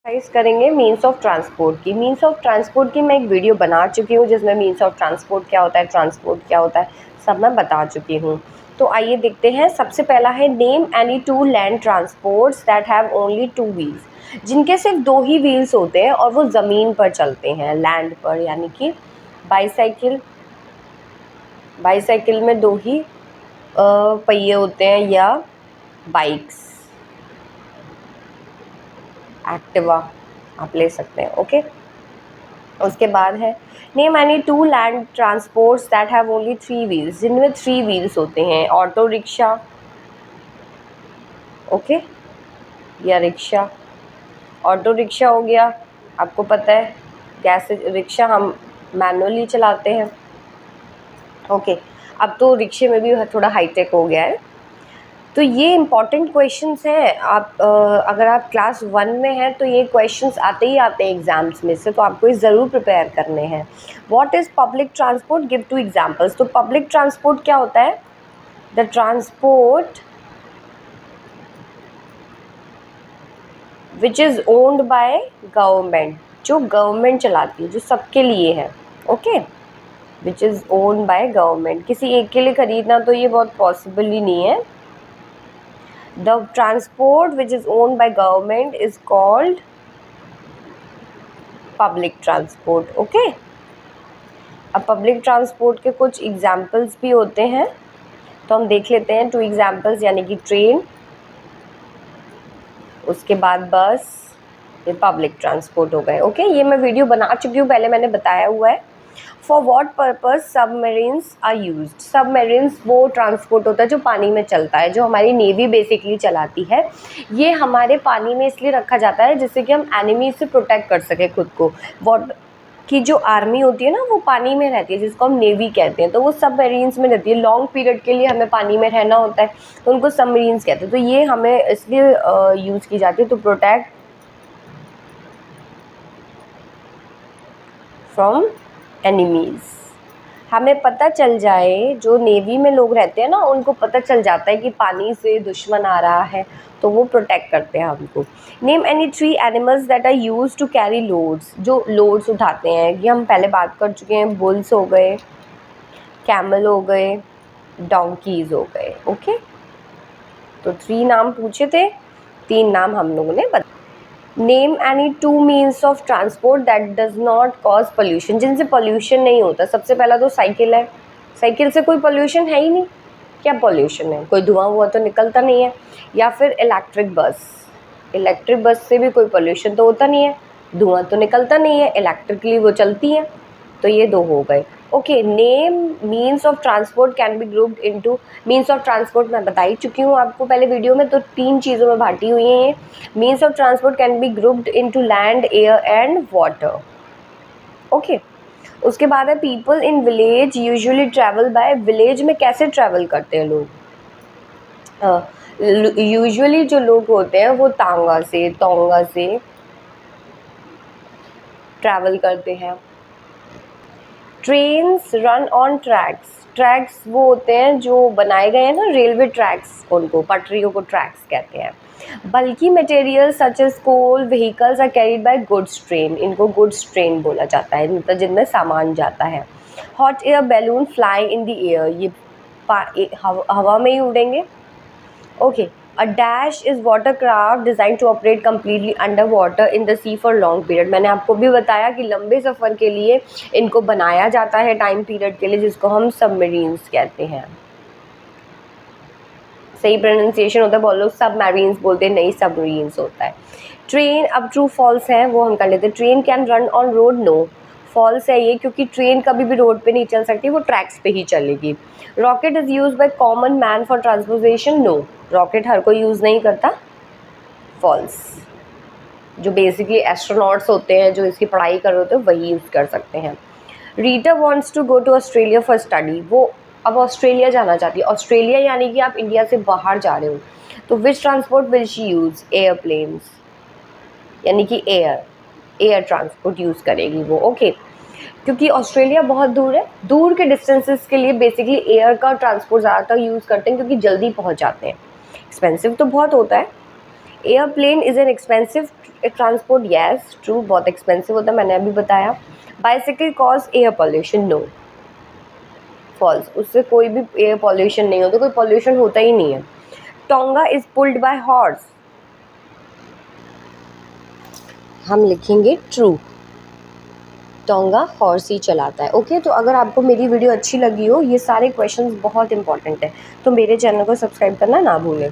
Exercise करेंगे means of transport की। Means of transport की मैं एक वीडियो बना चुकी हूँ जिसमें मीन्स ऑफ ट्रांसपोर्ट क्या होता है, ट्रांसपोर्ट क्या होता है, सब मैं बता चुकी हूँ। तो आइए देखते हैं। सबसे पहला है name any two land transports that have only two wheels, जिनके सिर्फ दो ही व्हील्स होते हैं और वो ज़मीन पर चलते हैं, लैंड पर, यानी कि बाईसाइकिल। बाईसाइकिल में दो ही पहिए होते हैं, या बाइक्स, एक्टिवा आप ले सकते हैं। ओके, उसके बाद है name any two land transports that have only three wheels, जिनमें थ्री व्हील्स होते हैं, ऑटो रिक्शा, ओके, या रिक्शा। ऑटो रिक्शा हो गया, आपको पता है गैस रिक्शा हम मैनुअली चलाते हैं। ओके, अब तो रिक्शे में भी थोड़ा हाईटेक हो गया है। तो ये इम्पॉर्टेंट क्वेश्चंस हैं। आप अगर आप क्लास 1 में हैं तो ये क्वेश्चंस आते ही आते हैं एग्जाम्स में से, तो आपको ये ज़रूर प्रिपेयर करने हैं। What is public transport, give two examples. तो पब्लिक ट्रांसपोर्ट क्या होता है? The transport which is owned by government, जो गवर्नमेंट चलाती है, जो सबके लिए है। Okay, which is owned by government. किसी एक के लिए खरीदना तो ये बहुत पॉसिबल ही नहीं है। The transport which is owned by government is called public transport. Okay? अब पब्लिक ट्रांसपोर्ट के कुछ एग्जाम्पल्स भी होते हैं, तो हम देख लेते हैं। 2 एग्जाम्पल्स, यानी कि ट्रेन, उसके बाद बस, ये पब्लिक ट्रांसपोर्ट हो गए। ओके, ये मैं वीडियो बना चुकी हूँ, पहले मैंने बताया हुआ है। For what purpose submarines are used. Submarines वो ट्रांसपोर्ट होता है जो पानी में चलता है, जो हमारी नेवी बेसिकली चलाती है। ये हमारे पानी में इसलिए रखा जाता है जिससे कि हम एनिमी से प्रोटेक्ट कर सकें खुद को। वॉट की जो आर्मी होती है ना, वो पानी में रहती है, जिसको हम नेवी कहते हैं, तो वो सबमरीन्स में रहती है। लॉन्ग पीरियड के लिए हमें पानी में रहना होता है, तो उनको सबमरीन्स कहते हैं। तो ये हमें इसलिए यूज़ की जाती है टू प्रोटेक्ट फ्रॉम एनिमीज़। हमें पता चल जाए, जो नेवी में लोग रहते हैं ना, उनको पता चल जाता है कि पानी से दुश्मन आ रहा है, तो वो प्रोटेक्ट करते हैं हमको। Name any 3 animals that are use to carry loads, जो लोड्स उठाते हैं। ये हम पहले बात कर चुके हैं। बुल्स हो गए, कैमल हो गए, डोंकीज हो गए। ओके, तो 3 नाम पूछे थे, 3 नाम हम लोगों ने बता। Name any 2 means of transport that does not cause pollution, जिनसे पोल्यूशन नहीं होता। सबसे पहला तो साइकिल है। साइकिल से कोई पोल्यूशन है ही नहीं। क्या पोल्यूशन है? कोई धुआं हुआ तो निकलता नहीं है। या फिर इलेक्ट्रिक बस। इलेक्ट्रिक बस से भी कोई पोल्यूशन तो होता नहीं है, धुआं तो निकलता नहीं है, इलेक्ट्रिकली वो चलती हैं। तो ये 2 हो गए। Okay, name means of transport can be grouped into. Means of transport मैं बता ही चुकी हूँ आपको पहले वीडियो में, तो 3 चीज़ों में बांटी हुई हैं। Means of transport can be grouped into land, air and water. Okay, उसके बाद है people in village usually travel by. Village में कैसे ट्रैवल करते हैं लोग? यूजुअली जो लोग होते हैं वो तांगा से, तोंगा से ट्रैवल करते हैं। Trains run on tracks. Tracks वो होते हैं जो बनाए गए हैं ना, रेलवे ट्रैक्स, उनको पटरियों को ट्रैक्स कहते हैं। बल्कि material such as coal vehicles are carried by goods train. इनको गुड्स ट्रेन बोला जाता है, मतलब जिनमें सामान जाता है। Hot air balloon fly in the air. ये हवा में ही उड़ेंगे। Okay, a dash is watercraft design to operate completely underwater in the sea for long period. मैंने आपको भी बताया कि लंबे सफ़र के लिए इनको बनाया जाता है, टाइम पीरियड के लिए, जिसको हम सबमरीन्स कहते हैं। सही प्रोनाउंसिएशन होता है, बहुत लोग सबमरीन्स बोलते हैं, नहीं सबमरीन्स होता है। ट्रेन, अब ट्रू फॉल्स है वो हम कर लेते हैं। Train can run on road, no. False है ये, क्योंकि ट्रेन कभी भी रोड पे नहीं चल सकती, वो ट्रैक्स पे ही चलेगी। Rocket is use by common man for transportation, no. Rocket हर कोई यूज़ नहीं करता, फॉल्स। जो बेसिकली एस्ट्रोनॉट्स होते हैं, जो इसकी पढ़ाई कर रहे होते हैं, वही यूज़ कर सकते हैं। Rita wants to go to Australia for study. वो अब ऑस्ट्रेलिया जाना चाहती है। ऑस्ट्रेलिया यानी कि आप इंडिया से बाहर जा रहे हो, तो विच transport will she use? Airplanes, यानी कि एयर ट्रांसपोर्ट यूज़ करेगी वो। ओके, क्योंकि ऑस्ट्रेलिया बहुत दूर है, दूर के डिस्टेंसेस के लिए बेसिकली एयर का ट्रांसपोर्ट ज़्यादातर यूज़ करते हैं, क्योंकि जल्दी पहुंच जाते हैं। एक्सपेंसिव तो बहुत होता है। Airplane is an expensive transport, yes true, बहुत एक्सपेंसिव होता है, मैंने अभी बताया। Bicycle cause air pollution, no false, उससे कोई भी एयर पॉल्यूशन नहीं होता, कोई पॉल्यूशन होता ही नहीं है। Tonga is pulled bye horse, हम लिखेंगे ट्रू, टोंगा हॉर्स ही चलाता है। ओके, तो अगर आपको मेरी वीडियो अच्छी लगी हो, ये सारे क्वेश्चंस बहुत इंपॉर्टेंट है, तो मेरे चैनल को सब्सक्राइब करना ना भूलें।